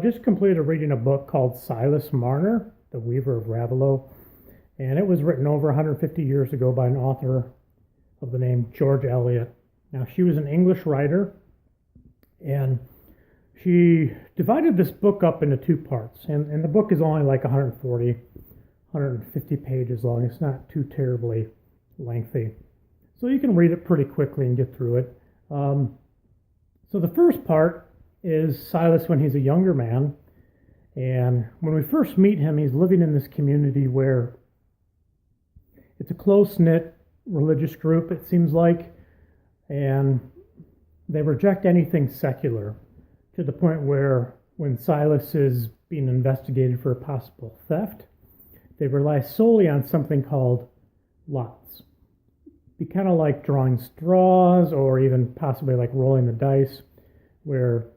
Just completed reading a book called Silas Marner, the Weaver of Raveloe, and it was written over 150 years ago by an author of the name George Elliot. Now, she was an English writer, and she divided this book up into two parts, and the book is only like 140, 150 pages long. It's not too terribly lengthy, so you can read it pretty quickly and get through it. So the first part is Silas when he's a younger man. And when we first meet him, he's living in this community where it's a close-knit religious group, it seems like, and they reject anything secular to the point where when Silas is being investigated for a possible theft, they rely solely on something called lots. Be kind of like drawing straws or even possibly like rolling the dice, where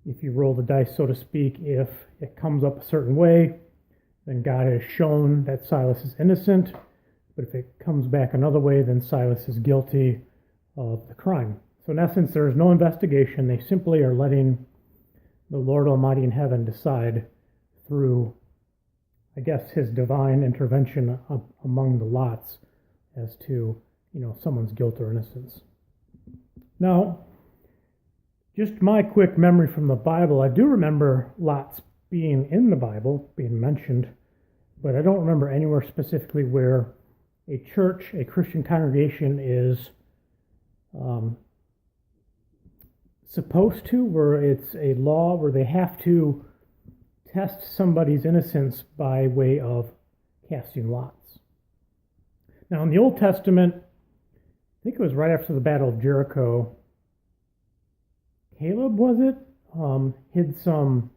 if you roll the dice, so to speak, if it comes up a certain way, then God has shown that Silas is innocent. But if it comes back another way, then Silas is guilty of the crime. So in essence, there is no investigation. They simply are letting the Lord Almighty in heaven decide through, I guess, his divine intervention among the lots as to, someone's guilt or innocence. Now, just my quick memory from the Bible, I do remember lots being in the Bible, being mentioned, but I don't remember anywhere specifically where a church, a Christian congregation is supposed to, where it's a law where they have to test somebody's innocence by way of casting lots. Now, in the Old Testament, I think it was right after the Battle of Jericho, Caleb, was it, hid some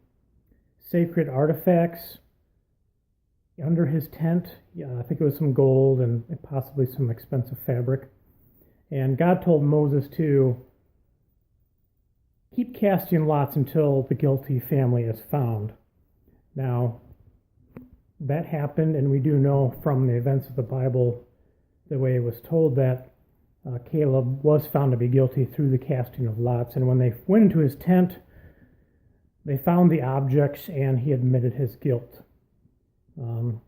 sacred artifacts under his tent. Yeah, I think it was some gold and possibly some expensive fabric. And God told Moses to keep casting lots until the guilty family is found. Now, that happened, and we do know from the events of the Bible, the way it was told, that Caleb was found to be guilty through the casting of lots. And when they went into his tent, they found the objects, and he admitted his guilt. Now,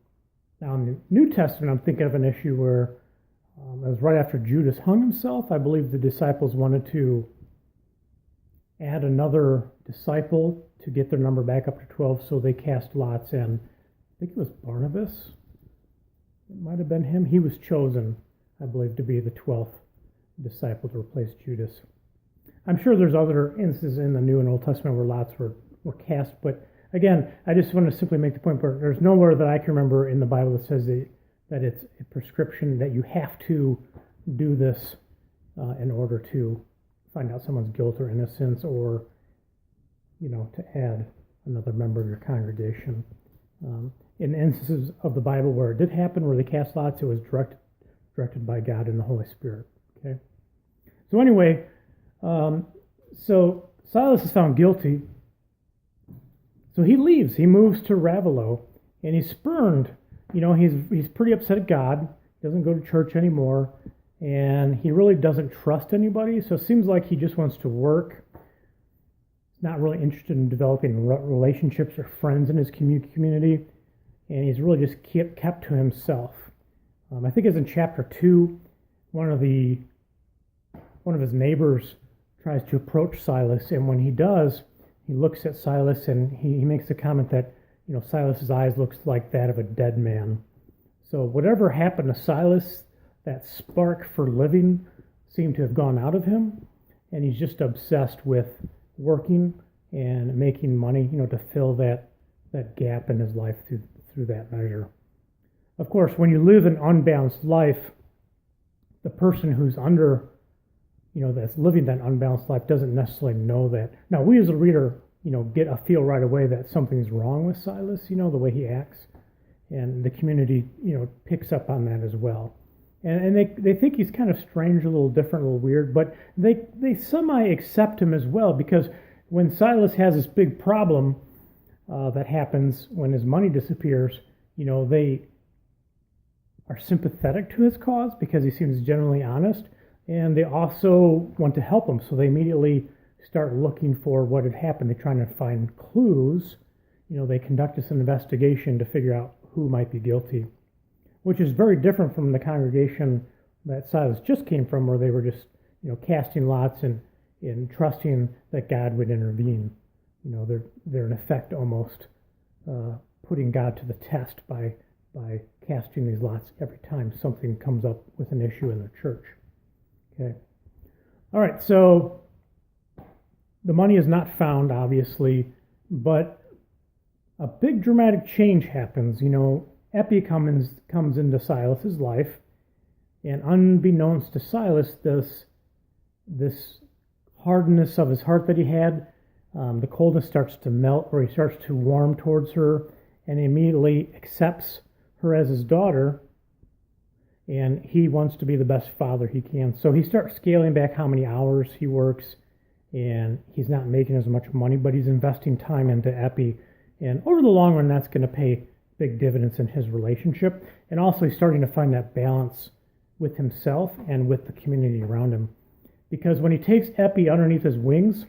in the New Testament, I'm thinking of an issue where it was right after Judas hung himself. I believe the disciples wanted to add another disciple to get their number back up to 12, so they cast lots, and I think it was Barnabas. It might have been him. He was chosen, I believe, to be the 12th disciple to replace Judas. I'm sure there's other instances in the New and Old Testament where lots were cast, but again, I just want to simply make the point where there's nowhere that I can remember in the Bible that says that it's a prescription that you have to do this in order to find out someone's guilt or innocence, or to add another member of your congregation. In instances of the Bible where it did happen, where they cast lots, it was directed by God and the Holy Spirit. Okay. So anyway, so Silas is found guilty. So he leaves. He moves to Raveloe, and he's spurned. He's pretty upset at God. He doesn't go to church anymore, and he really doesn't trust anybody. So it seems like he just wants to work. He's not really interested in developing relationships or friends in his community, and he's really just kept to himself. I think it's in chapter 2, one of his neighbors tries to approach Silas, and when he does, he looks at Silas and he makes the comment that, Silas's eyes looks like that of a dead man. So whatever happened to Silas, that spark for living seemed to have gone out of him, and he's just obsessed with working and making money, to fill that gap in his life through that measure. Of course, when you live an unbalanced life, the person who's under, that's living that unbalanced life doesn't necessarily know that. Now, we as a reader, get a feel right away that something's wrong with Silas, the way he acts. And the community, picks up on that as well. And they think he's kind of strange, a little different, a little weird, but they semi-accept him as well, because when Silas has this big problem that happens when his money disappears, they are sympathetic to his cause because he seems generally honest, and they also want to help him, so they immediately start looking for what had happened. They're trying to find clues. They conduct this investigation to figure out who might be guilty, which is very different from the congregation that Silas just came from, where they were just, casting lots and trusting that God would intervene. They're in effect almost putting God to the test by casting these lots every time something comes up with an issue in the church. Okay. All right, so the money is not found, obviously, but a big dramatic change happens. Eppie comes into Silas's life, and unbeknownst to Silas, this hardness of his heart that he had, the coldness starts to melt, or he starts to warm towards her, and he immediately accepts her as his daughter, and he wants to be the best father he can. So he starts scaling back how many hours he works, and he's not making as much money, but he's investing time into Eppie. And over the long run, that's going to pay big dividends in his relationship. And also, he's starting to find that balance with himself and with the community around him. Because when he takes Eppie underneath his wings,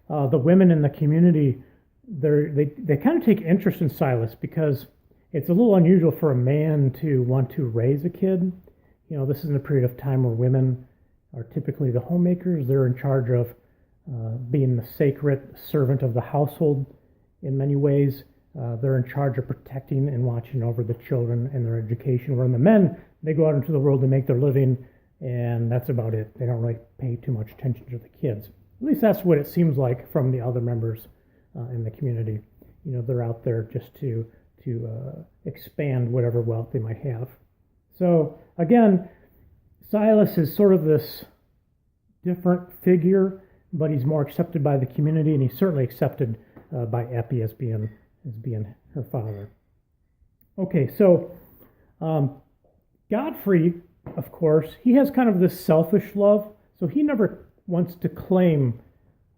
the women in the community, they kind of take interest in Silas, because it's a little unusual for a man to want to raise a kid. This is in a period of time where women are typically the homemakers. They're in charge of being the sacred servant of the household in many ways. They're in charge of protecting and watching over the children and their education, where the men, they go out into the world to make their living, and that's about it. They don't really pay too much attention to the kids. At least that's what it seems like from the other members in the community. They're out there just to expand whatever wealth they might have. So again, Silas is sort of this different figure, but he's more accepted by the community, and he's certainly accepted by Eppie as being her father. Okay, so Godfrey, of course, he has kind of this selfish love, so he never wants to claim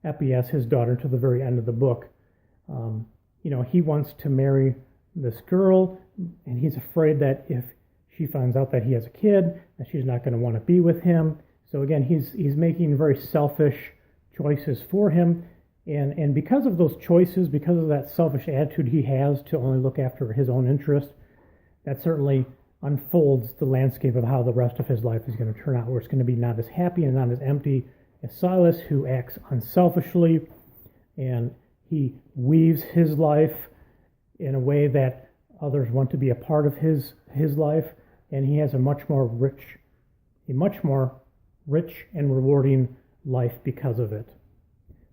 Eppie as his daughter to the very end of the book. He wants to marry this girl, and he's afraid that if she finds out that he has a kid, that she's not going to want to be with him. So again, he's making very selfish choices for him, and because of those choices, because of that selfish attitude he has to only look after his own interest, that certainly unfolds the landscape of how the rest of his life is going to turn out, where it's going to be not as happy and not as empty as Silas, who acts unselfishly, and he weaves his life in a way that others want to be a part of his life, and he has a much more rich and rewarding life because of it.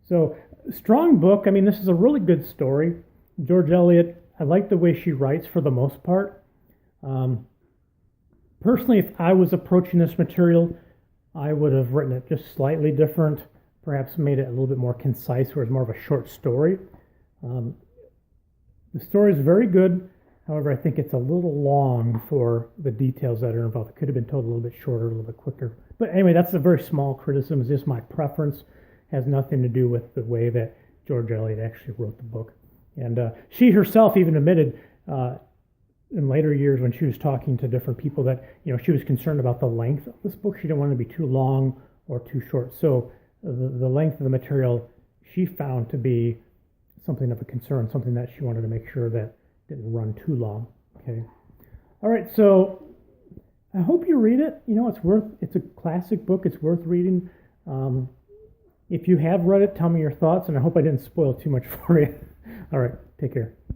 So, strong book. I mean, this is a really good story. George Elliot, I like the way she writes for the most part. Personally, if I was approaching this material, I would have written it just slightly different, perhaps made it a little bit more concise, where it's more of a short story. The story is very good. However, I think it's a little long for the details that are involved. It could have been told a little bit shorter, a little bit quicker. But anyway, that's a very small criticism. It's just my preference. It has nothing to do with the way that George Eliot actually wrote the book. And she herself even admitted in later years, when she was talking to different people, that she was concerned about the length of this book. She didn't want it to be too long or too short. So the length of the material she found to be something of a concern, something that she wanted to make sure that didn't run too long. Okay. All right. So I hope you read it. It's a classic book. It's worth reading. If you have read it, tell me your thoughts, and I hope I didn't spoil too much for you. All right. Take care.